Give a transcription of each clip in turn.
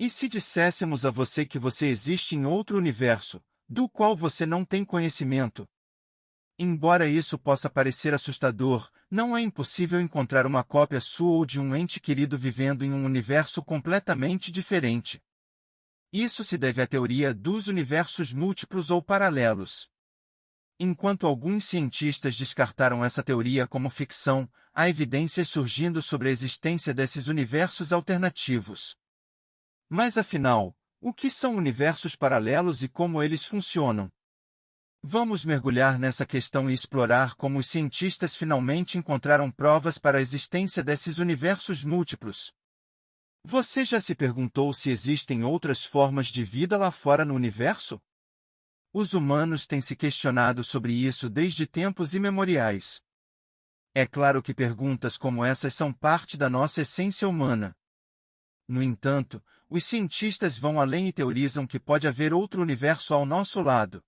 E se disséssemos a você que você existe em outro universo, do qual você não tem conhecimento? Embora isso possa parecer assustador, não é impossível encontrar uma cópia sua ou de um ente querido vivendo em um universo completamente diferente. Isso se deve à teoria dos universos múltiplos ou paralelos. Enquanto alguns cientistas descartaram essa teoria como ficção, há evidências surgindo sobre a existência desses universos alternativos. Mas afinal, o que são universos paralelos e como eles funcionam? Vamos mergulhar nessa questão e explorar como os cientistas finalmente encontraram provas para a existência desses universos múltiplos. Você já se perguntou se existem outras formas de vida lá fora no universo? Os humanos têm se questionado sobre isso desde tempos imemoriais. É claro que perguntas como essas são parte da nossa essência humana. No entanto, os cientistas vão além e teorizam que pode haver outro universo ao nosso lado.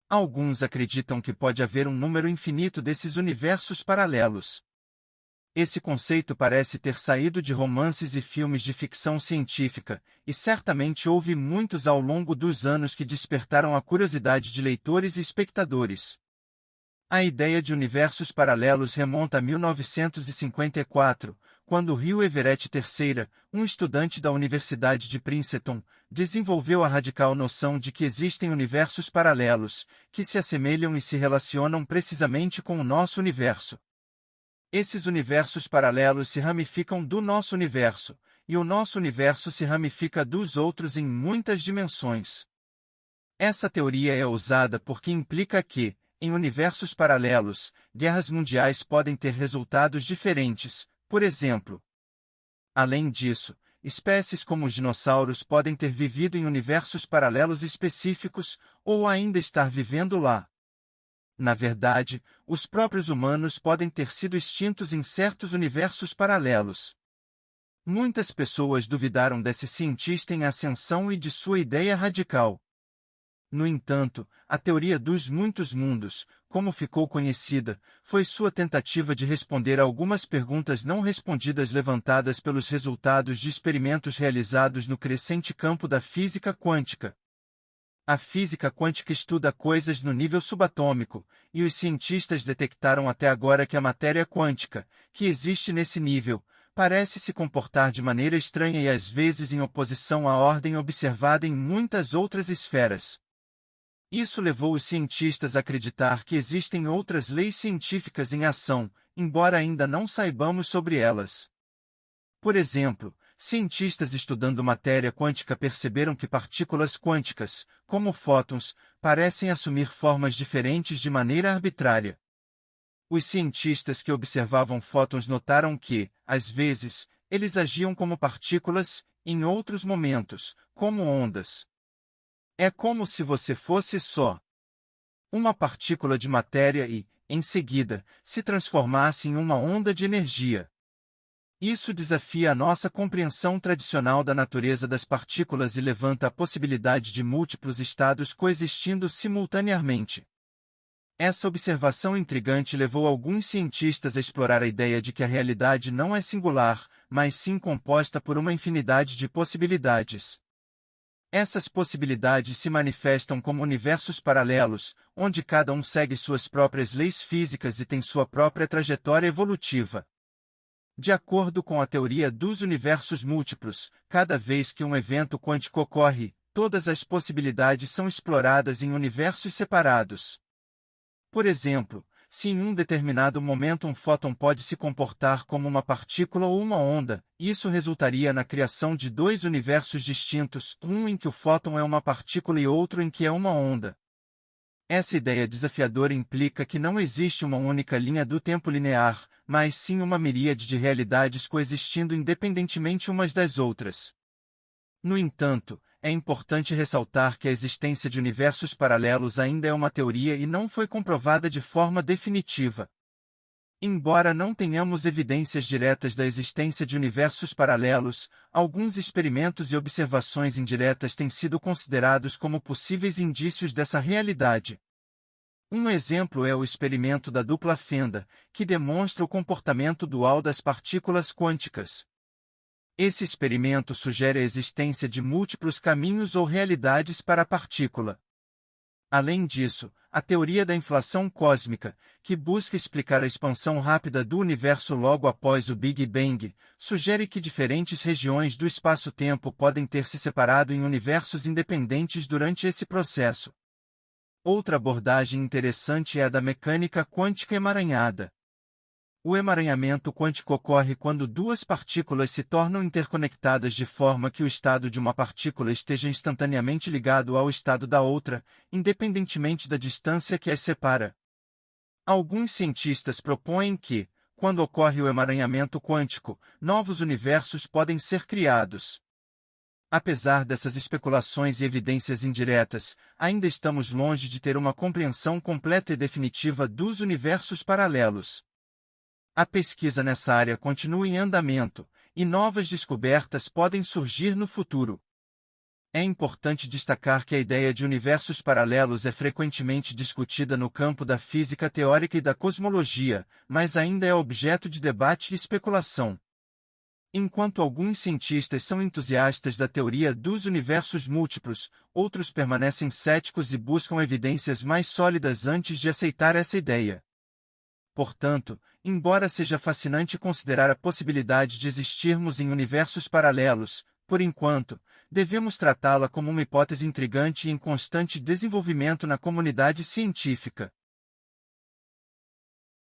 Alguns acreditam que pode haver um número infinito desses universos paralelos. Esse conceito parece ter saído de romances e filmes de ficção científica, e certamente houve muitos ao longo dos anos que despertaram a curiosidade de leitores e espectadores. A ideia de universos paralelos remonta a 1954, quando Hugh Everett III, um estudante da Universidade de Princeton, desenvolveu a radical noção de que existem universos paralelos, que se assemelham e se relacionam precisamente com o nosso universo. Esses universos paralelos se ramificam do nosso universo, e o nosso universo se ramifica dos outros em muitas dimensões. Essa teoria é ousada porque implica que, em universos paralelos, guerras mundiais podem ter resultados diferentes, por exemplo. Além disso, espécies como os dinossauros podem ter vivido em universos paralelos específicos, ou ainda estar vivendo lá. Na verdade, os próprios humanos podem ter sido extintos em certos universos paralelos. Muitas pessoas duvidaram desse cientista em ascensão e de sua ideia radical. No entanto, a teoria dos muitos mundos, como ficou conhecida, foi sua tentativa de responder a algumas perguntas não respondidas levantadas pelos resultados de experimentos realizados no crescente campo da física quântica. A física quântica estuda coisas no nível subatômico, e os cientistas detectaram até agora que a matéria quântica, que existe nesse nível, parece se comportar de maneira estranha e às vezes em oposição à ordem observada em muitas outras esferas. Isso levou os cientistas a acreditar que existem outras leis científicas em ação, embora ainda não saibamos sobre elas. Por exemplo, cientistas estudando matéria quântica perceberam que partículas quânticas, como fótons, parecem assumir formas diferentes de maneira arbitrária. Os cientistas que observavam fótons notaram que, às vezes, eles agiam como partículas, em outros momentos, como ondas. É como se você fosse só uma partícula de matéria e, em seguida, se transformasse em uma onda de energia. Isso desafia a nossa compreensão tradicional da natureza das partículas e levanta a possibilidade de múltiplos estados coexistindo simultaneamente. Essa observação intrigante levou alguns cientistas a explorar a ideia de que a realidade não é singular, mas sim composta por uma infinidade de possibilidades. Essas possibilidades se manifestam como universos paralelos, onde cada um segue suas próprias leis físicas e tem sua própria trajetória evolutiva. De acordo com a teoria dos universos múltiplos, cada vez que um evento quântico ocorre, todas as possibilidades são exploradas em universos separados. Por exemplo, se em um determinado momento um fóton pode se comportar como uma partícula ou uma onda, isso resultaria na criação de dois universos distintos, um em que o fóton é uma partícula e outro em que é uma onda. Essa ideia desafiadora implica que não existe uma única linha do tempo linear, mas sim uma miríade de realidades coexistindo independentemente umas das outras. No entanto, é importante ressaltar que a existência de universos paralelos ainda é uma teoria e não foi comprovada de forma definitiva. Embora não tenhamos evidências diretas da existência de universos paralelos, alguns experimentos e observações indiretas têm sido considerados como possíveis indícios dessa realidade. Um exemplo é o experimento da dupla fenda, que demonstra o comportamento dual das partículas quânticas. Esse experimento sugere a existência de múltiplos caminhos ou realidades para a partícula. Além disso, a teoria da inflação cósmica, que busca explicar a expansão rápida do universo logo após o Big Bang, sugere que diferentes regiões do espaço-tempo podem ter se separado em universos independentes durante esse processo. Outra abordagem interessante é a da mecânica quântica emaranhada. O emaranhamento quântico ocorre quando duas partículas se tornam interconectadas de forma que o estado de uma partícula esteja instantaneamente ligado ao estado da outra, independentemente da distância que as separa. Alguns cientistas propõem que, quando ocorre o emaranhamento quântico, novos universos podem ser criados. Apesar dessas especulações e evidências indiretas, ainda estamos longe de ter uma compreensão completa e definitiva dos universos paralelos. A pesquisa nessa área continua em andamento, e novas descobertas podem surgir no futuro. É importante destacar que a ideia de universos paralelos é frequentemente discutida no campo da física teórica e da cosmologia, mas ainda é objeto de debate e especulação. Enquanto alguns cientistas são entusiastas da teoria dos universos múltiplos, outros permanecem céticos e buscam evidências mais sólidas antes de aceitar essa ideia. Portanto, embora seja fascinante considerar a possibilidade de existirmos em universos paralelos, por enquanto, devemos tratá-la como uma hipótese intrigante e em constante desenvolvimento na comunidade científica.